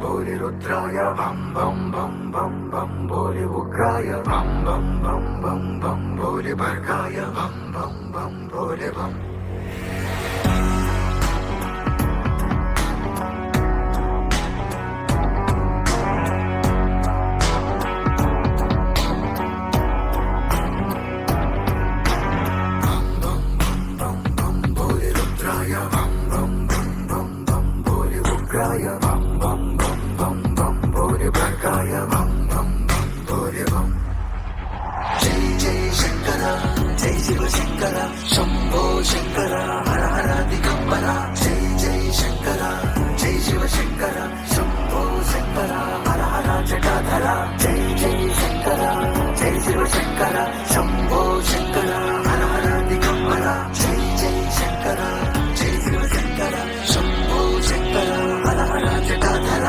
भोले रुद्राय बम बम बम बम बम भोले उग्राय बम बम बम बम बम भोले भर्गाय बम बम बम भोले बम भोले रुद्राय बम बम बम बम बम भोले उग्राय बम बम बम बम बम भोले भर्गाय बम बम बम भोले बम जय जय शंकर जय शिव शंकर शंभो शंकर हर हर दिगंबर जय जय शंकर जय शिव शंकर शंभो शंकर हर हर जटाधर जय जय शंकर जय शिव शंकर शंभो शंकर हर हर दिगंबर जय जय शंकर जय शिव शंकर शंभो शंकर हर हर जटाधर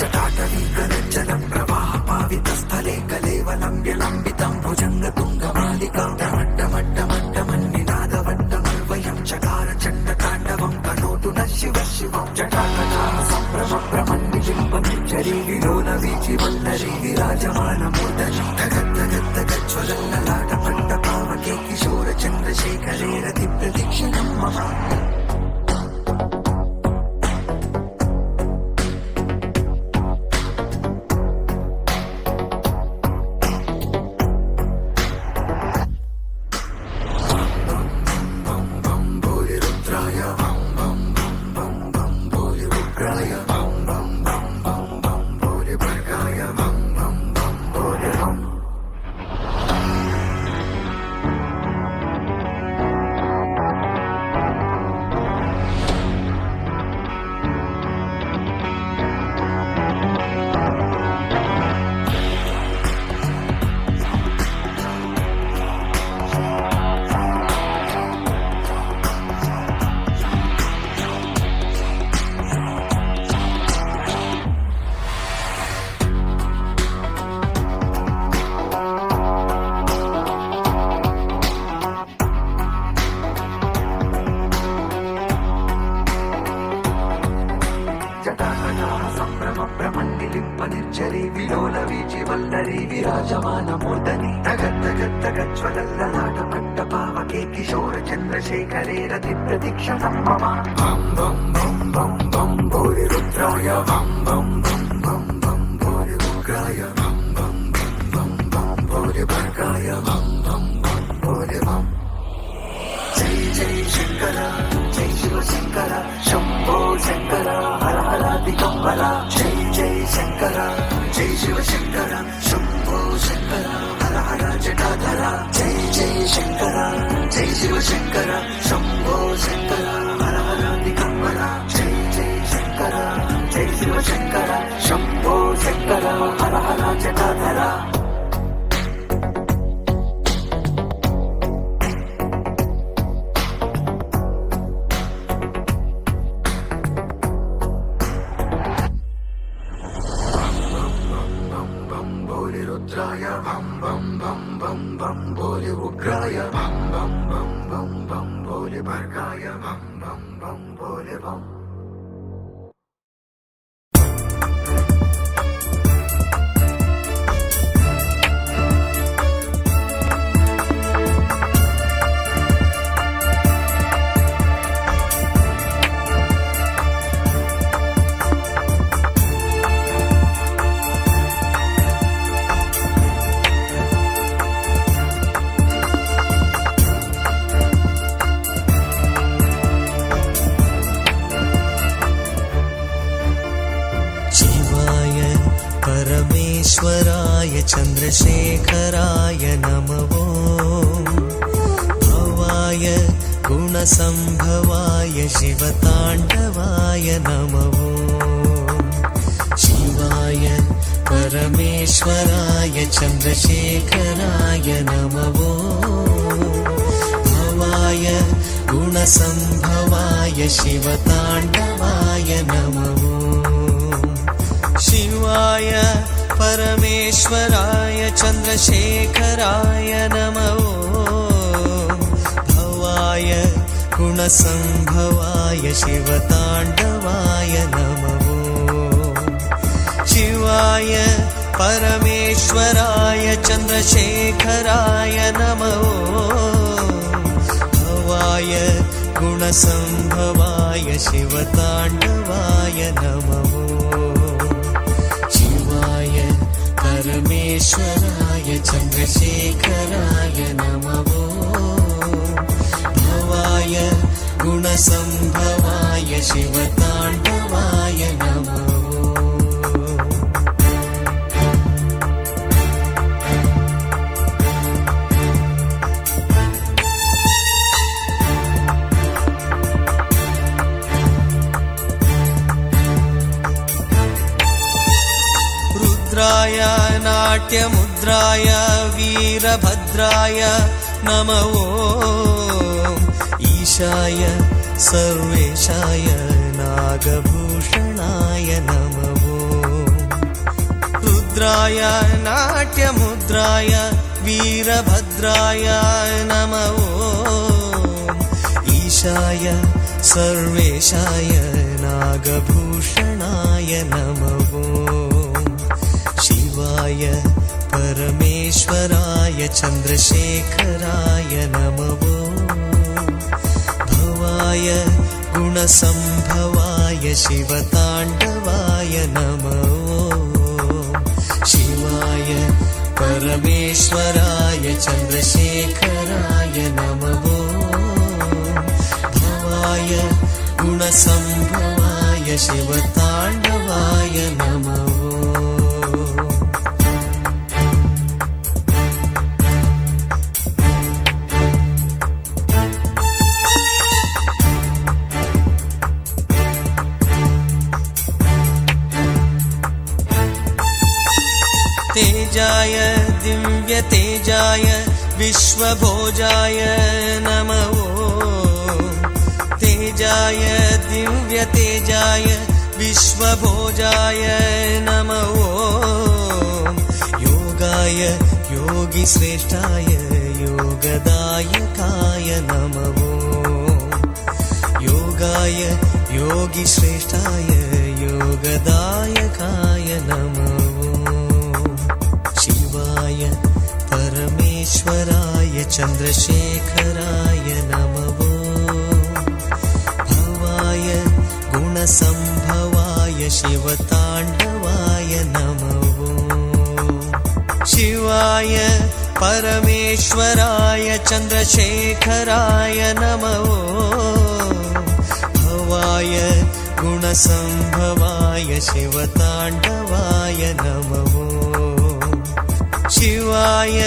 जटाटवीकरञ्जनं प्रवाहपावितस्थले कलेवलं विलम्बितं भुजङ्गतुङ्गमालिकां डमड्डमड्डमड्डमन्निनादवड्डमर्वयं चकार चण्डताण्डवं करोतु नः शिवः शिवं जटाकटाः सम्भ्रमप्रमन्निबिम्बमिच्छरी विलोलवीचिवल्लरी विराजमानमूर्धनि धगद्धगद्धगज्ज्वलल्ललाटपट्टपावके किशोरचन्द्रशेखरे रतिप्रदक्षिणं मम निर्जरी विलोलवीचिवल्लरी विराजमानमूर्धनि धगद्धगद्धगज्ज्वलल्ललाटपट्टपावके किशोरचन्द्रशेखरे रतिप्रदक्षिणं मम बम बम बम बम बम भोले रुद्राय बम बम बम बम बम भोले उग्राय बम बम बम बम बम भोले भर्गाय बम बम बम भोले बम जय जय शंकर जय शिव शंकर शंभो शंकर हर हर दिगंबर जय जय शंकर जय शिव शंकर शंभो शंकर हर हर जटाधर जय जय शंकर जय शिव शंकर शंभो शंकर हर हर दिगंबर जय जय शंकर जय शिव शंकर शंभो शंकर हर हर जटाधर रुद्राय बम बम बम बम बम भोले उग्राय बम बम बम बम बम भोले भर्गाय बम बम बम भोले बम परमेश्वराय चन्द्रशेखराय नमो भवाय गुणसम्भवाय शिवताण्डवाय नमो शिवाय शिवाय परमेश्वराय चन्द्रशेखराय नमो भवाय गुणसम्भवाय शिवताण्डवाय नमो शिवाय परमेश्वराय चन्द्रशेखराय नमो भवाय गुणसम्भवाय शिवताण्डवाय नमो शिवाय परमेश्वराय चन्द्रशेखराय नमो भवाय गुणसम्भवाय शिवताण्डवाय नमो शिवाय परमेश्वराय चन्द्रशेखराय नमो भवाय गुणसम्भवाय शिवताण्डवाय नमो रुद्राय नाट्यमुद्राय वीरभद्राय नमो ईशाय सर्वेशाय नागभूषणाय नमो रुद्राय नाट्यमुद्राय वीरभद्राय नमो ईशाय सर्वेशाय नागभूषणाय नमो शिवाय परमेश्वराय चन्द्रशेखराय नमो भवाय गुणसम्भवाय शिवताण्डवाय नमो शिवाय परमेश्वराय चन्द्रशेखराय नमो भवाय गुणसम्भवाय शिवताण्डवाय नमो तेजाय दिव्यतेजाय विश्वभोजाय नमो तेजाय दिव्यतेजाय विश्वभोजाय नमो योगाय योगिश्रेष्ठाय योगदायकाय नमो योगाय योगिश्रेष्ठाय योगदायकाय नमो शिवाय परमेश्वराय चन्द्रशेखराय नमो भवाय गुणसम्भवाय शिवताण्डवाय नमो शिवाय परमेश्वराय चन्द्रशेखराय नमो भवाय गुणसम्भवाय शिवताण्डवाय नमो शिवाय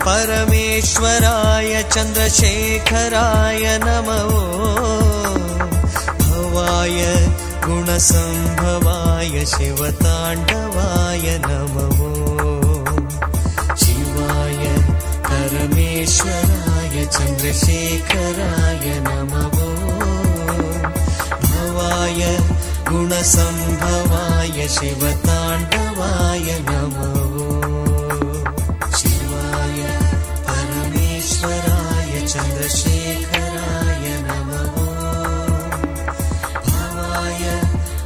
परमेश्वराय चन्द्रशेखराय नमो भवाय गुणसम्भवाय शिवताण्डवाय नमो शिवाय परमेश्वराय चन्द्रशेखराय नमो भवाय गुणसम्भवाय शिवताण्डवाय नमो चन्द्रशेखराय नमो भवाय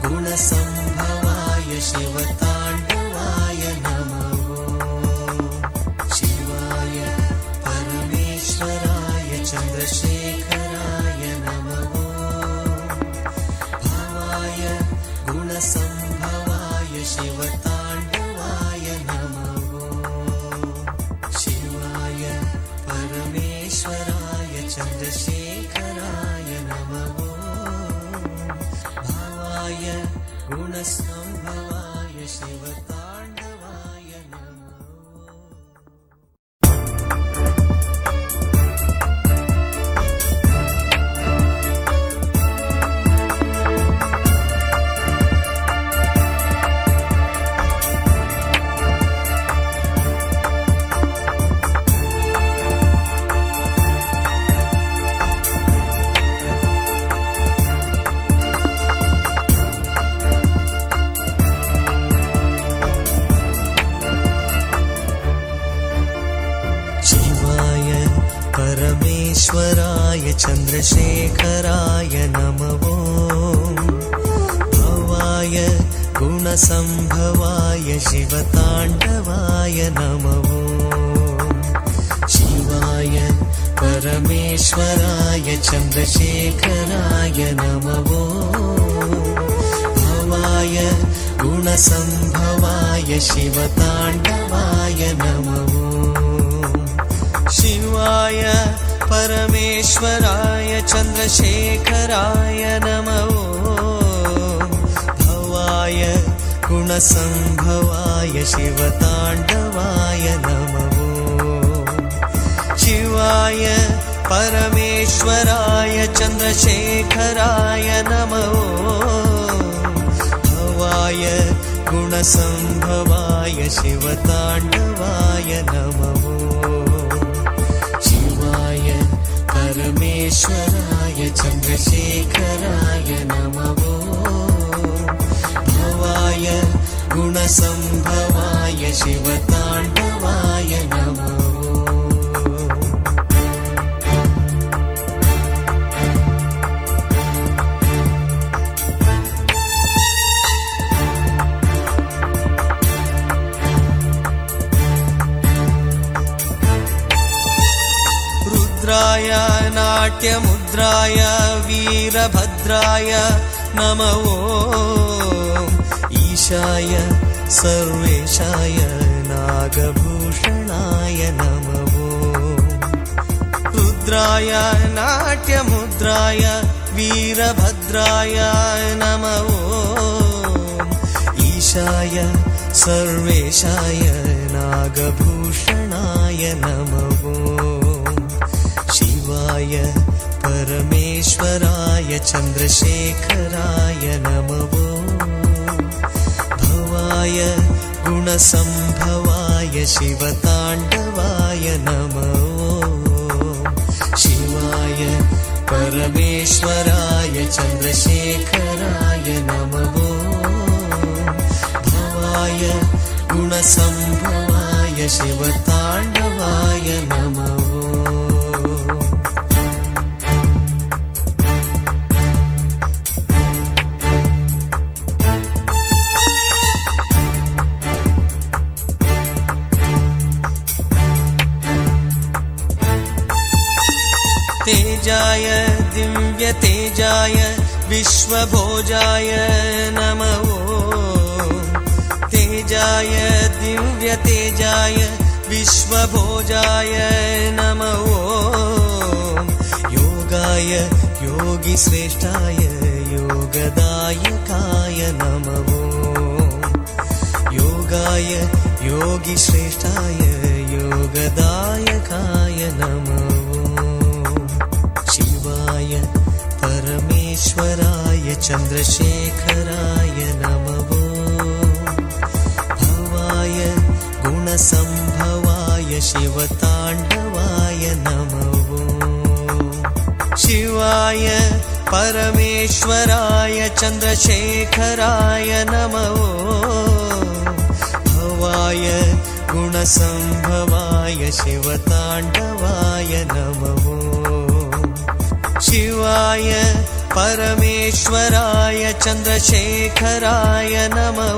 गुणसम्भवाय शिवताण्डवाय नमो शिवाय परमेश्वराय चन्द्रशेखराय नमो भवाय गुणसम्भवाय शिवताण्डवाय परमेश्वराय चन्द्रशेखराय नमो भवाय गुणसम्भवाय शिवताण्डवाय नमो शिवाय परमेश्वराय चन्द्रशेखराय नमो भवाय गुणसम्भवाय शिवताण्डवाय नमो शिवाय परमेश्वराय चन्द्रशेखराय नमो भवाय गुणसम्भवाय शिवताण्डवाय नमो शिवाय परमेश्वराय चन्द्रशेखराय नमो भवाय गुणसम्भवाय शिवताण्डवाय नमो शिवाय परमेश्वराय चन्द्रशेखराय नमो भवाय गुणसम्भवाय शिवताण्डवाय नमो रुद्राय नाट्यमुद्राय वीरभद्राय नमो ईशाय सर्वेशाय नागभूषणाय नमो रुद्राय नाट्यमुद्राय वीरभद्राय नमो ईशाय सर्वेशाय नागभूषणाय नमो शिवाय परमेश्वराय चन्द्रशेखराय नमो भवाय गुणसम्भवाय शिवताण्डवाय नमो शिवाय परमेश्वराय चन्द्रशेखराय नमो भवाय गुणसम्भवाय शिवताण्डवाय नमो तेजाय दिव्यतेजाय विश्वभोजाय नमो तेजाय दिव्यतेजाय विश्वभोजाय नमो योगाय योगिश्रेष्ठाय योगदायकाय नमो योगाय योगिश्रेष्ठाय योगदायकाय नमो शिवाय परमेश्वराय चन्द्रशेखराय नमो भवाय गुणसम्भवाय शिवताण्डवाय नमो शिवाय परमेश्वराय चन्द्रशेखराय नमो भवाय गुणसम्भवाय शिवताण्डवाय नमो शिवाय परमेश्वराय चन्द्रशेखराय नमो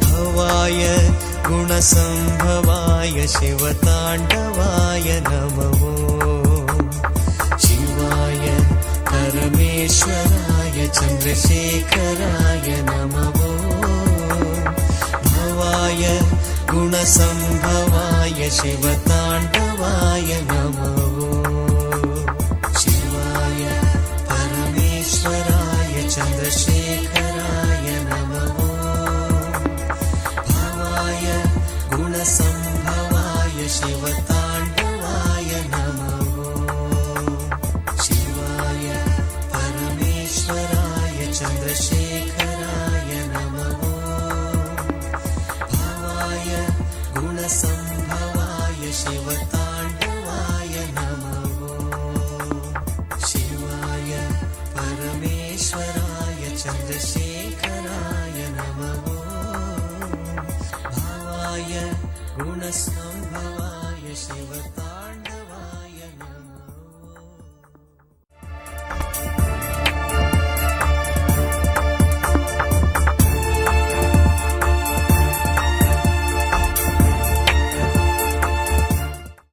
भवाय गुणसम्भवाय शिवताण्डवाय नमो शिवाय परमेश्वराय चन्द्रशेखराय नमो भवाय गुणसम्भवाय शिवताण्डवाय नमो शिवाय परमेश्वराय चन्द्रशेखराय नमो भवाय गुणसम्भवाय शिवताण्डवाय नमो शिवाय परमेश्वराय चन्द्रशेखराय नमो भवाय गुणसम्भवाय शिवताण्डवाय नमो शिवाय परमेश्वराय चन्द्रशेखराय नमो भवाय गुणसम्भवाय शिवताण्डवाय